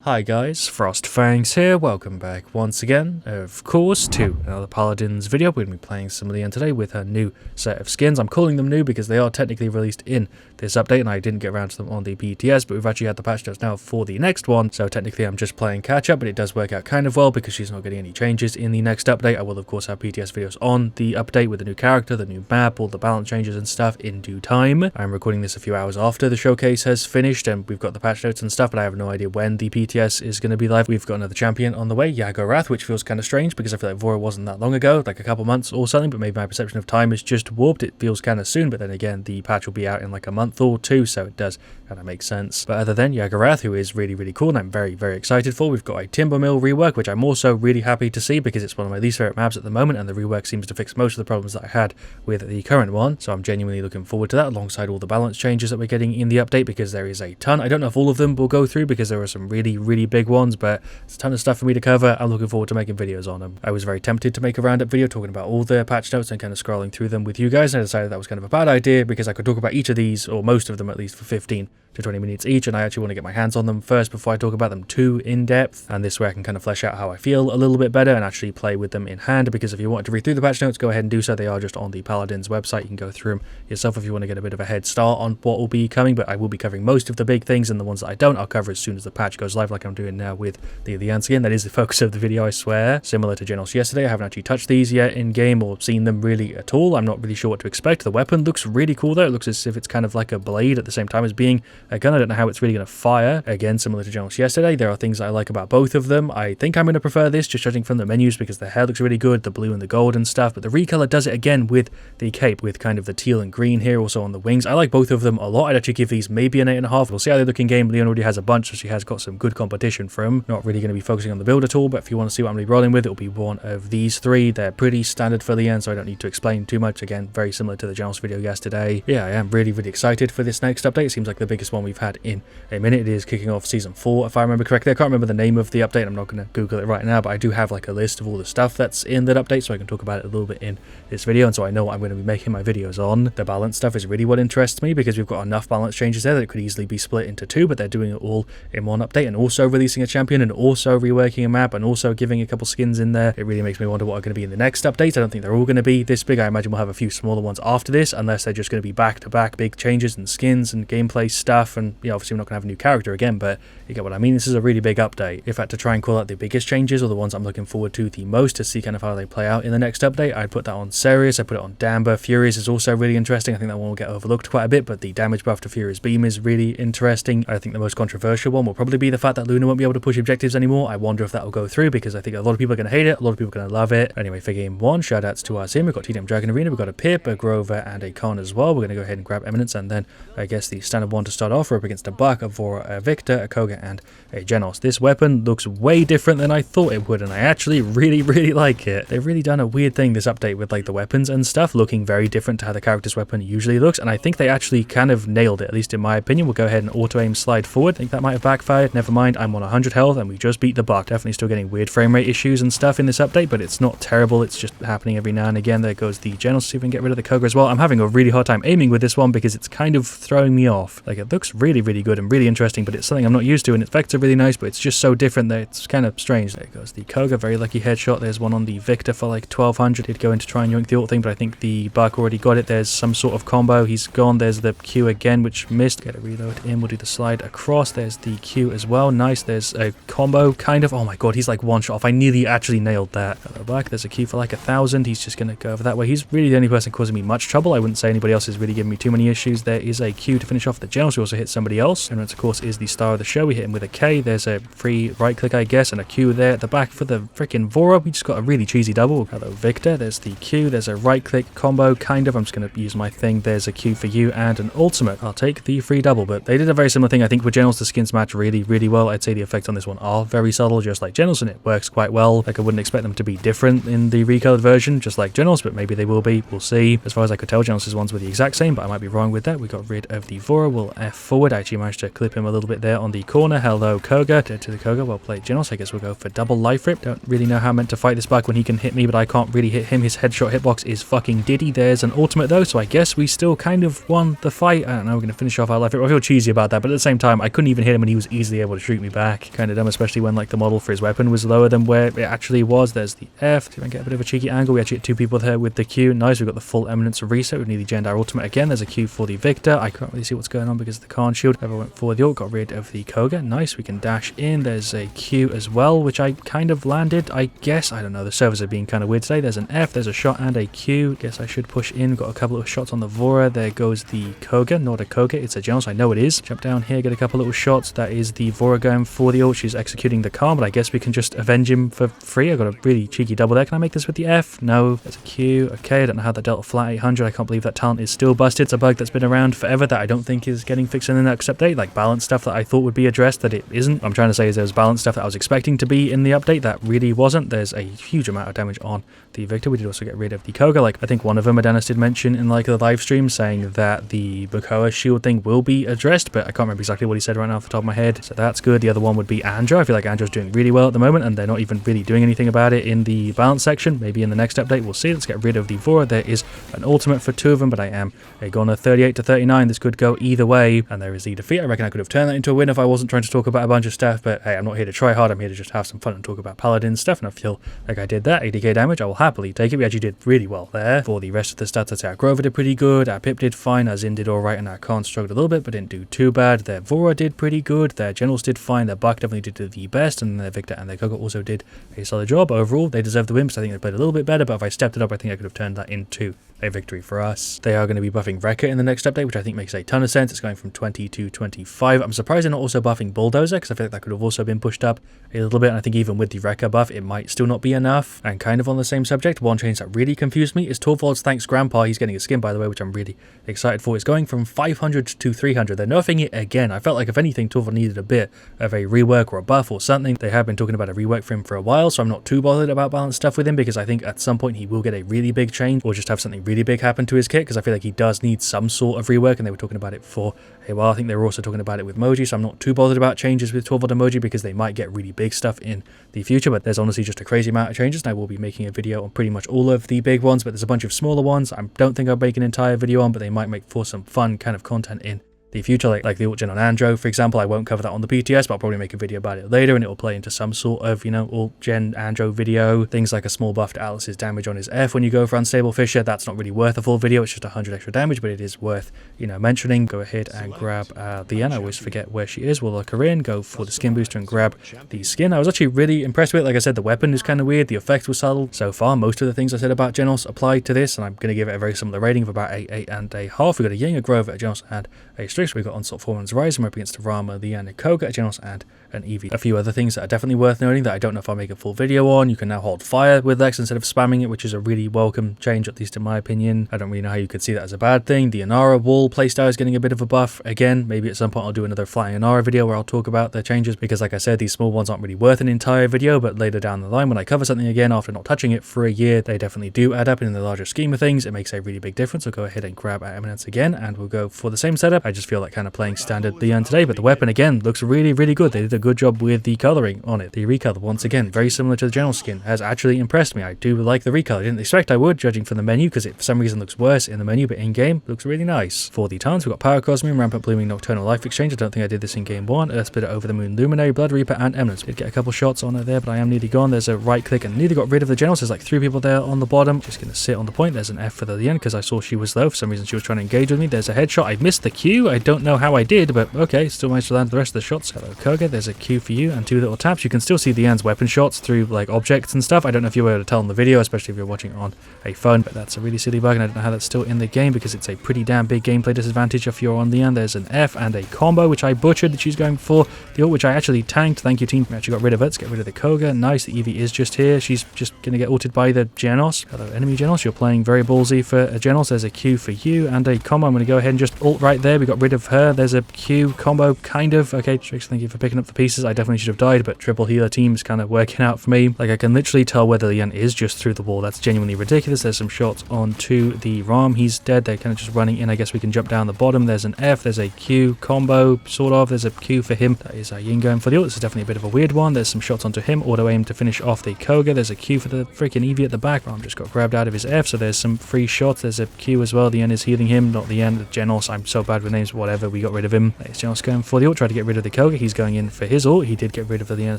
Hi guys, FrostFangs here, welcome back once again, of course, to another Paladins video. We're going to be playing some Lian today with a new set of skins. I'm calling them new because they are technically released in this update and I didn't get around to them on the PTS, but we've actually had the patch notes now for the next one, so technically I'm just playing catch up, but it does work out kind of well because she's not getting any changes in the next update. I will of course have PTS videos on the update with the new character, the new map, all the balance changes and stuff in due time. I'm recording this a few hours after the showcase has finished and we've got the patch notes and stuff, but I have no idea when the PTS is going to be live. We've got another champion on the way, Wrath, which feels kind of strange because I feel like Vora wasn't that long ago, like a couple months or something, but maybe my perception of time is just warped. It feels kind of soon, but then again, the patch will be out in like a month or two, so it does kind of make sense. But other than Wrath, who is really, really cool and I'm very, very excited for, we've got a Timber Mill rework, which I'm also really happy to see because it's one of my least favorite maps at the moment, and the rework seems to fix most of the problems that I had with the current one, so I'm genuinely looking forward to that, alongside all the balance changes that we're getting in the update, because there is a ton. I don't know if all of them will go through because there are some really, really big ones, but it's a ton of stuff for me to cover. I'm looking forward to making videos on them. I was very tempted to make a roundup video talking about all the patch notes and kind of scrolling through them with you guys, and I decided that was kind of a bad idea because I could talk about each of these, or most of them at least, for 15 to 20 minutes each, and I actually want to get my hands on them first before I talk about them too in depth, and this way I can kind of flesh out how I feel a little bit better and actually play with them in hand, because if you want to read through the patch notes, go ahead and do so. They are just on the Paladins website. You can go through them yourself if you want to get a bit of a head start on what will be coming, but I will be covering most of the big things, and the ones that I don't, I'll cover as soon as the patch goes live, like I'm doing now with the Lian skin. That is the focus of the video, I swear. Similar to Genos yesterday, I haven't actually touched these yet in game or seen them really at all. I'm not really sure what to expect. The weapon looks really cool though. It looks as if it's kind of like a blade at the same time as being a gun. I don't know how it's really going to fire. Again, similar to Genos yesterday, there are things I like about both of them. I think I'm going to prefer this, just judging from the menus, because the hair looks really good, the blue and the gold and stuff, but the recolor does it again with the cape, with kind of the teal and green here, also on the wings. I like both of them a lot. I'd actually give these maybe an 8.5. We'll see how they look in game. Lian already has a bunch, so she has got some good competition from. Not really going to be focusing on the build at all, but if you want to see what I'm going to be rolling with, it'll be one of these three. They're pretty standard for Lian, so I don't need to explain too much. Again, very similar to the Genos video yesterday. Yeah, I am really, really excited for this next update. It seems like the biggest one we've had in a minute. It is kicking off season 4, if I remember correctly. I can't remember the name of the update. I'm not going to Google it right now, but I do have like a list of all the stuff that's in that update, so I can talk about it a little bit in this video, and so I know what I'm going to be making my videos on. The balance stuff is really what interests me, because we've got enough balance changes there that it could easily be split into two, but they're doing it all in one update, and also releasing a champion, and also reworking a map, and also giving a couple skins in there. It really makes me wonder what are going to be in the next update. I don't think they're all going to be this big. I imagine we'll have a few smaller ones after this, unless they're just going to be back-to-back big changes and skins and gameplay stuff, and yeah, obviously we're not going to have a new character again, but you get what I mean. This is a really big update. If I had to try and call out the biggest changes, or the ones I'm looking forward to the most to see kind of how they play out in the next update, I'd put that on Serious, I put it on Damber. Furious is also really interesting. I think that one will get overlooked quite a bit, but the damage buff to Furious Beam is really interesting. I think the most controversial one will probably be the fact that Luna won't be able to push objectives anymore. I wonder if that will go through, because I think a lot of people are going to hate it, a lot of people are going to love it. Anyway, for game 1, shoutouts to our team. We've got TDM Dragon Arena, we've got a Pip, a Grover, and a Con as well. We're going to go ahead and grab Eminence, and then I guess the standard one to start off. We're up against a Buck, a Vora, a Victor, a Koga, and a Genos. This weapon looks way different than I thought it would, and I actually really, really like it. They've really done a weird thing this update with like the weapons and stuff looking very different to how the character's weapon usually looks, and I think they actually kind of nailed it, at least in my opinion. We'll go ahead and auto-aim slide forward. I think that might have backfired. Never mind, I'm on 100 health, and we just beat the Buck. Definitely still getting weird frame rate issues and stuff in this update, but it's not terrible. It's just happening every now and again. There goes the Genos. See if we can get rid of the Koga as well. I'm having a really hard time aiming with this one because it's kind of throwing me off. Like, it looks really, really good and really interesting, but it's something I'm not used to, and its effects are really nice, but it's just so different that it's kind of strange. There goes the Koga. Very lucky headshot. There's one on the Victor for like 1200. He'd go in to try and yoink the ult thing, but I think the Buck already got it. There's some sort of combo. He's gone. There's the Q again, which missed. Get a reload in. We'll do the slide across. There's the Q as well. Nice. There's a combo, kind of. Oh my god, he's like one shot off. I nearly actually nailed that. Hello, Buck. There's a Q for like 1000. He's just going to go over that way. He's really the only person causing me much trouble. I wouldn't say anybody else is really giving me too many issues. There is a Q to finish off the Genos. We also hit somebody else. And of course is the star of the show. We hit him with a K. There's a free right click, I guess, and a Q there at the back for the freaking Vora. We just got a really cheesy double. Hello, Victor. There's the Q. There's a right click combo, kind of. I'm just going to use my thing. There's a Q for you and an ultimate. I'll take the free double, but they did a very similar thing. I think with Genos, the skins match really, really well. I'd say the effects on this one are very subtle, just like Genos, and it works quite well. Like, I wouldn't expect them to be different in the recolored version, just like Genos, but maybe they will be. We'll see. As far as I could tell, Genos' ones were the exact same, but I might be wrong with that. We got rid of the Vora. We'll F forward. I actually managed to clip him a little bit there on the corner. Hello, Koga. Dead to the Koga. Well played, Genos. I guess we'll go for double life rip. Don't really know how I'm meant to fight this Buck when he can hit me, but I can't really hit him. His headshot hitbox is fucking diddy. There's an ultimate though, so I guess we still kind of won the fight. I don't know, we're going to finish off our life rip. I feel cheesy about that, but at the same time, I couldn't even hit him and he was easily able to shoot me back. Kind of dumb, especially when like the model for his weapon was lower than where it actually was. There's the F. See if I can get a bit of a cheeky angle. We actually get 2 people there with the Q. Nice, we've got the full Eminence reset. We need the Gendar ultimate again. There's a Q for the Victor. I can't really see what's going on because of the Khan shield. Never went for the ult, got rid of the Koga. Nice, we can dash in. There's a Q as well, which I kind of landed, I guess. I don't know, the servers are being kind of weird today. There's an F, there's a shot and a Q. Guess I should push in. Got a couple of shots on the Vora. There goes the Koga, not a Koga, it's a General, so I know it is. Jump down here, get a couple little shots. That is the Vora going for the ult. She's executing the Khan, but I guess we can just avenge him for free. I got a really cheeky double there. Can I make this with the F? No. There's a Q. Okay, I don't know how that dealt a flat 800. I can't believe that talent is still busted. It's a bug that's been around forever that I don't think is getting fixed in the next update. Like balance stuff that I thought would be addressed that it isn't. What I'm trying to say is there's balance stuff that I was expecting to be in the update that really wasn't. There's a huge amount of damage on the Victor. We did also get rid of the Koga. Like I think one of them, Adenis did mention in like the live stream saying that the Bakoa shield thing will be addressed, but I can't remember exactly what he said right now off the top of my head. So that's good. The other one would be Andro. I feel like Andro's doing really well at the moment and they're not even really doing anything about it in the balance section. Maybe in the next update we'll see. Let's get rid of the Vora. There is an ultimate for 2 of them, but I am a goner 38 to 39. This could go either way, and there is the defeat. I reckon I could have turned that into a win if I wasn't trying to talk about a bunch of stuff, but hey, I'm not here to try hard. I'm here to just have some fun and talk about Paladins stuff, and I feel like I did that. 80k damage, I will happily take it. We actually did really well there. For the rest of the stats, I'd say our Grover did pretty good, our Pip did fine, our Zin did alright, and our Khan struggled a little bit, but didn't do too bad. Their Vora did pretty good, their Generals did fine, their Buck definitely did the best, and their Victor and their Koga also did a solid job. Overall, they deserve the win, so I think they played a little bit better, but if I stepped it up, I think I could have turned that into a victory for us. They are going to be buffing Wrecker in the next update, which I think makes a ton of sense. It's going from 20 to 25. I'm surprised they're not also buffing Bulldozer, because I feel like that could have also been pushed up a little bit, and I think even with the Wrecker buff, it might still not be enough. And kind of on the same subject, one change that really confused me is Torvald's Thanks Grandpa. He's getting a skin, by the way, which I'm really excited for. It's going from 500 to 300. They're nerfing it again. I felt like, if anything, Torvald needed a bit of a rework or a buff or something. They have been talking about a rework for him for a while, so I'm not too bothered about balance stuff with him, because I think at some point he will get a really big change or just have something really big happen to his kit, because I feel like he does need some sort of rework, and they were talking about it for a while. I think they were also talking about it with Moji, so I'm not too bothered about changes with Torvald emoji, because they might get really big stuff in the future, but there's honestly just a crazy amount of changes, and I will be making a video on pretty much all of the big ones, but there's a bunch of smaller ones I don't think I'll make an entire video on, but they might make for some fun kind of content in the future, like the ult gen on Andro, for example. I won't cover that on the PTS, but I'll probably make a video about it later, and it will play into some sort of, you know, ult gen Andro video. Things like a small buff to Atlas's damage on his F when you go for Unstable Fisher. That's not really worth a full video, it's just 100 extra damage, but it is worth, you know, mentioning. Go ahead and grab Lian. I always forget where she is. We'll look her in, go for the skin booster and grab the skin. I was actually really impressed with it. Like I said, the weapon is kind of weird, the effect was subtle. So far, most of the things I said about Genos apply to this, and I'm going to give it a very similar rating of about 8.5. We got a Ying, a Grover, a Genos, and a Strix. We got Onslaught Foreman's Rise, and we're up against a Rama, Lian, a Koga, a Genos, and an Eevee. A few other things that are definitely worth noting that I don't know if I'll make a full video on. You can now hold fire with Lex instead of spamming it, which is a really welcome change, at least in my opinion. I don't really know how you could see that as a bad thing. The Inara wall playstyle is getting a bit of a buff. Again, maybe at some point I'll do another flying Inara video where I'll talk about the changes, because like I said, these small ones aren't really worth an entire video, but later down the line when I cover something again after not touching it for a year, they definitely do add up, and in the larger scheme of things, it makes a really big difference. So go ahead and grab our Eminence again, and we'll go for the same setup. I just feel like kind of playing standard Lian today, but the weapon again looks really, really good. They did a good job with the coloring on it. The recolor, once again, very similar to the general skin, has actually impressed me. I do like the recolor. I didn't expect I would, judging from the menu, because it for some reason looks worse in the menu, but in-game looks really nice. For the talents, we've got Power Cosmium, Rampant Blooming, Nocturnal Life Exchange. I don't think I did this in game 1. Earth Splitter, Over the Moon, Luminary, Blood Reaper, and Eminence. Did get a couple shots on it there, but I am nearly gone. There's a right click, and nearly got rid of the generals. There's like 3 people there on the bottom. Just going to sit on the point. There's an F for the Lian, because I saw she was low. For some reason, she was trying to engage with me. There's a headshot. I missed the Q. I don't know how I did, but okay, still managed to land the rest of the shots. Hello, Koga. There's a Q for you, and 2 little taps. You can still see Lian's weapon shots through like objects and stuff. I don't know if you were able to tell in the video, especially if you're watching on a phone, but that's a really silly bug, and I don't know how that's still in the game, because it's a pretty damn big gameplay disadvantage if you're on Lian. There's an F and a combo, which I butchered that she's going for. The ult, which I actually tanked. Thank you, team. We actually got rid of it. Let's get rid of the Koga. Nice. The Eevee is just here. She's just going to get ulted by the Genos. Hello, enemy Genos. You're playing very ballsy for a Genos. There's a Q for you and a combo. I'm going to go ahead and just ult right there. We got rid of her. There's a Q combo, kind of. Okay, Strix, thank you for picking up the pieces. I definitely should have died, but triple healer team's kind of working out for me. Like, I can literally tell where the Lian is just through the wall. That's genuinely ridiculous. There's some shots onto the Ram. He's dead. They're kind of just running in. I guess we can jump down the bottom. There's an F. There's a Q combo, sort of. There's a Q for him. That is Yin going for the ult. This is definitely a bit of a weird one. There's some shots onto him. Auto aim to finish off the Koga. There's a Q for the freaking Eevee at the back. Ram just got grabbed out of his F, so there's some free shots. There's a Q as well. The Lian is healing him, not the Lian. The Genos. I'm so bad with names. Whatever. We got rid of him. There's Genos going for the ult. Try to get rid of the Koga. He's going in for his ult. He did get rid of the Lian a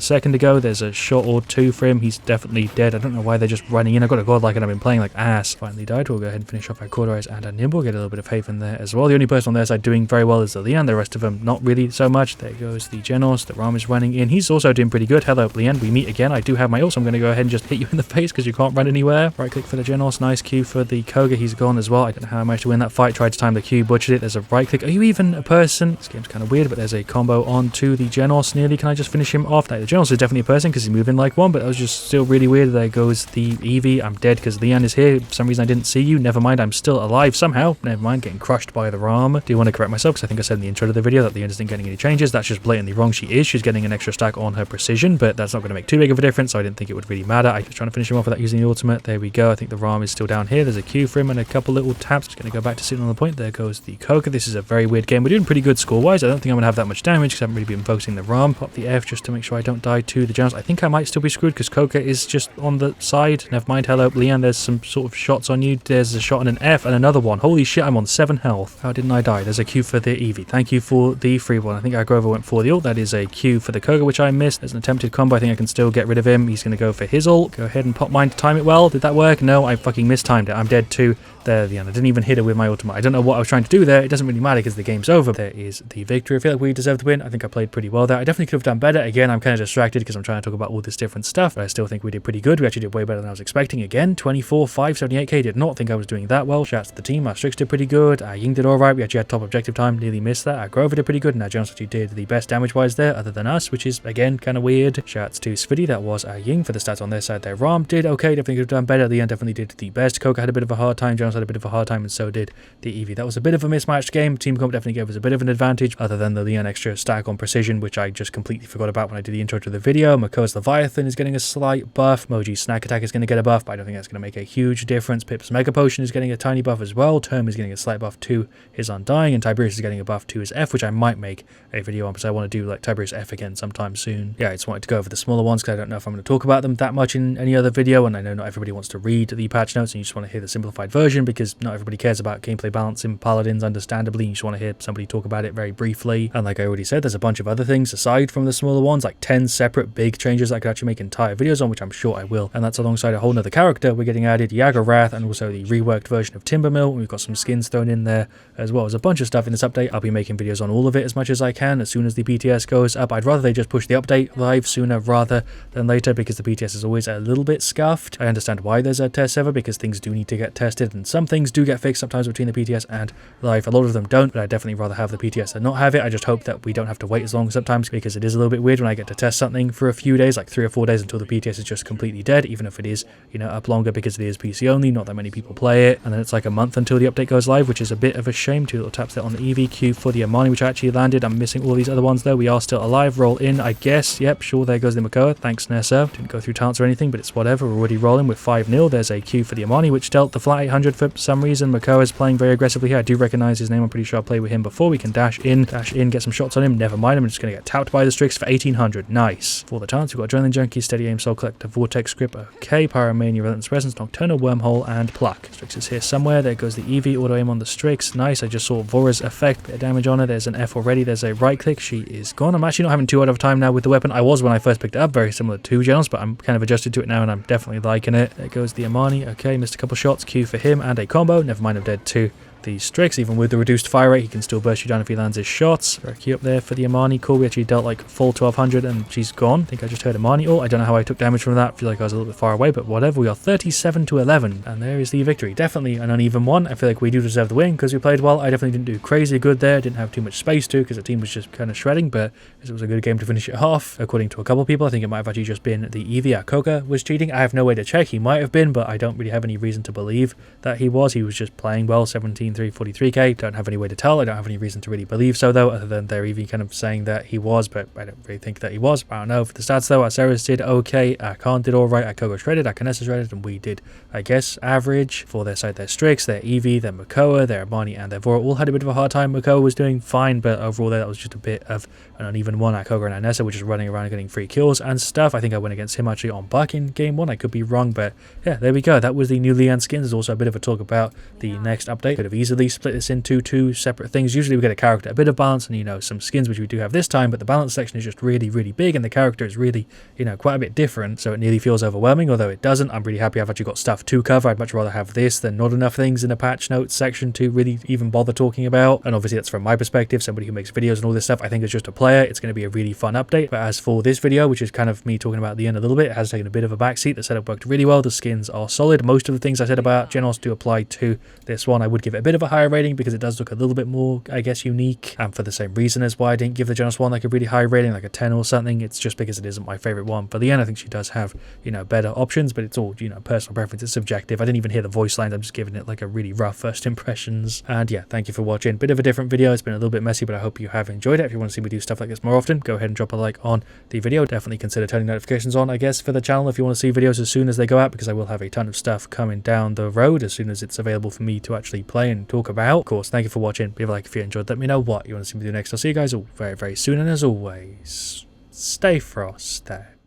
second ago. There's a shot or two for him. He's definitely dead. I don't know why they're just running in. I've got a godlike and I've been playing like ass. Finally died. We'll go ahead and finish off our Hi-Rez and our Nimble. Get a little bit of Haven there as well. The only person on their side doing very well is the Lian. The rest of them not really so much. There goes the Genos. The Ram is running in. He's also doing pretty good. Hello, Lian. We meet again. I do have my ult, so I'm going to go ahead and just hit you in the face because you can't run anywhere. Right click for the Genos. Nice Q for the Koga. He's gone as well. I don't know how I managed to win that fight. Tried to time the Q, butchered it. There's a right click. Are you even a person? This game's kind of weird, but there's a combo onto the Genos nearly. Can I just finish him off? Now, the Genos is definitely a person because he's moving like one, but that was just still really weird. There goes the Eevee. I'm dead because Lian is here. For some reason I didn't see you. Never mind, I'm still alive somehow. Never mind, getting crushed by the Ram. Do want to correct myself because I think I said in the intro to the video that Lian isn't getting any changes. That's just blatantly wrong. She is. She's getting an extra stack on her precision, but that's not going to make too big of a difference, so I didn't think it would really matter. I was trying to finish him off without using the ultimate. There we go. I think the Ram is still down here. There's a Q for him and a couple little taps. Just going to go back to sitting on the point. There goes the Koga. This is a very weird game. We're doing pretty good score-wise. I don't think I'm going to have that much damage because I haven't really been focusing the Ram. Pop the F just to make sure I don't die to the Genos. I think I might still be screwed because Koga is just on the side. Never mind. Hello, Lian. There's some sort of shots on you. There's a shot and an F and another one. Holy shit, I'm on 7 health. How didn't I die? There's a Q for the Eevee. Thank you for the free one. I think our Grover went for the ult. That is a Q for the Koga, which I missed. There's an attempted combo. I think I can still get rid of him. He's going to go for his ult. Go ahead and pop mine to time it well. Did that work? No, I fucking mistimed it. I'm dead too. There, the end. I didn't even hit her with my ultimate. I don't know what I was trying to do there. It doesn't really matter because the game's over. There is the victory. I feel like we deserved to win. I think I played pretty well there. I definitely could have done better. Again, I'm kind of distracted because I'm trying to talk about all this different stuff, but I still think we did pretty good. We actually did way better than I was expecting. Again, 24, 5, 78k. Did not think I was doing that well. Shouts to the team. Our Strix did pretty good. Our Ying did alright. We actually had top objective time. Nearly missed that. Our Grover did pretty good. And our Jones actually did the best damage-wise there, other than us, which is, again, kind of weird. Shouts to Svidi. That was our Ying for the stats on their side there. Ram did okay. Definitely could have done better. Lian definitely did the best. Koga had a bit of a hard time. Jones had a bit of a hard time, and so did the Eevee. That was a bit of a mismatched game. Team Comp definitely gave us a bit of an advantage, other than the Lian extra stack on precision, which I just completely forgot about when I did the intro to the video. Makoa's Leviathan is getting a slight buff. Moji's Snack Attack is going to get a buff, but I don't think that's going to make a huge difference. Pip's Mega Potion is getting a tiny buff as well. Term is getting a slight buff to his Undying, and Tiberius is getting a buff to his F, which I might make a video on because I want to do like Tiberius F again sometime soon. Yeah, I just wanted to go over the smaller ones because I don't know if I'm going to talk about them that much in any other video, and I know not everybody wants to read the patch notes and you just want to hear the simplified version because not everybody cares about gameplay balance in Paladins, understandably. You just want to hear somebody talk about it very briefly. And like I already said, there's a bunch of other things aside from the smaller ones, like 10 separate big changes that I could actually make entire videos on, which I'm sure I will. And that's alongside a whole nother character. We're getting added Yaga Wrath and also the reworked version of Timbermill. We've got some skins thrown in there as well as a bunch of stuff in this update. I'll be making videos on all of it as much as I can as soon as the PTS goes up. I'd rather they just push the update live sooner rather than later because the PTS is always a little bit scuffed. I understand why there's a test server because things do need to get tested and some things do get fixed sometimes between the PTS and live. A lot of them don't, but I'd definitely rather have the PTS than not have it. I just hope that we don't have to wait as long sometimes because it is a little bit weird when I get to test something for a few days, like 3 or 4 days until the PTS is just completely dead, even if it is, you know, up longer because it is PC only, not that many people play it, and then it's like a month until the update goes live, which is a bit of a shame. 2 little taps there on the EVQ for the Amani, which I actually landed. I'm missing all these other ones though. We are still alive. Roll in, I guess. Yep, sure, there goes the Makoa. Thanks, Nessa. Didn't go through talents or anything, but it's whatever. We're already rolling with 5-0. There's a Q for the Amani, which dealt the flat 800 for some reason. Makoa is playing very aggressively here. I do recognize his name. I'm pretty sure I played with him before. We can dash in, get some shots on him. Never mind, I'm just going to get tapped by the Strix for 1800. Nice. For the talents, we've got Adrenaline Junkie, Steady Aim, Soul Collector, Vortex Grip, okay, Pyromania, Relentless Presence, Nocturnal Wormhole, and Pluck. Strix is here somewhere. There goes the Eevee, auto aim on the Strix. Nice, I just saw Vora's effect, bit of damage on her. There's an F already. There's a right click. She is gone. I'm actually not having too hard of a time now with the weapon. I was when I first picked it up, very similar to Genos, but I'm kind of adjusted to it now and I'm definitely liking it. There goes the Amani. Okay, missed a couple shots. Q for him and a combo. Never mind, I'm dead too. The Strix, even with the reduced fire rate, he can still burst you down if he lands his shots. Very cute up there for the Amani. Cool, we actually dealt like full 1200 and she's gone. I think I just heard Amani. Oh, I don't know how I took damage from that. I feel like I was a little bit far away, but whatever. We are 37-11 and there is the victory. Definitely an uneven one. I feel like we do deserve the win because we played well. I definitely didn't do crazy good there. Didn't have too much space to because the team was just kind of shredding, but it was a good game to finish it off. According to a couple of people, I think it might have actually just been the Eevee. Our Koga was cheating. I have no way to check. He might have been, but I don't really have any reason to believe that he was. He was just playing well. 17-3, 43k. Don't have any way to tell. I don't have any reason to really believe so though, other than they're even kind of saying that he was, but I don't really think that he was. I don't know. For the stats though, our Ceres did okay, our Khan did alright, our Koga shredded, our Canessa shredded, and we did, I guess, average. For their side, their Strix, their Eevee, their Makoa, their Amani, and their Vora all had a bit of a hard time. Makoa was doing fine, but overall there, that was just a bit of an uneven one. Our Koga and our Nessa were just running around and getting free kills and stuff. I think I went against him actually on Buck in game 1. I could be wrong, but yeah, there we go. That was the new Lian skins. There's also a bit of a talk about the next update. Could have easily split this into two separate things. Usually we get a character, a bit of balance, and, you know, some skins, which we do have this time, but the balance section is just really, really big, and the character is really, you know, quite a bit different, so it nearly feels overwhelming, although it doesn't. I'm really happy I've actually got stuff to cover. I'd much rather have this than not enough things in a patch notes section to really even bother talking about, and obviously that's from my perspective, somebody who makes videos and all this stuff. I think as just a player, it's going to be a really fun update, but as for this video, which is kind of me talking about the end a little bit, it has taken a bit of a backseat. The setup worked really well, the skins are solid. Most of the things I said about Genos do apply to this one. I would give it a bit of a higher rating because it does look a little bit more, I guess, unique, and for the same reason as why I didn't give the Genos one like a really high rating, like a 10 or something. It's just because it isn't my favorite one. But Lian, I think she does have, you know, better options, but it's all, you know, personal preference. It's subjective. I didn't even hear the voice lines. I'm just giving it like a really rough first impressions. And yeah, thank you for watching. Bit of a different video. It's been a little bit messy, but I hope you have enjoyed it. If you want to see me do stuff like this more often, go ahead and drop a like on the video. Definitely consider turning notifications on, I guess, for the channel if you want to see videos as soon as they go out, because I will have a ton of stuff coming down the road as soon as it's available for me to actually play and talk about. Of course, thank you for watching. Leave a like if you enjoyed. Let me know what you want to see me do next. I'll see you guys all very, very soon, and as always, stay frosty.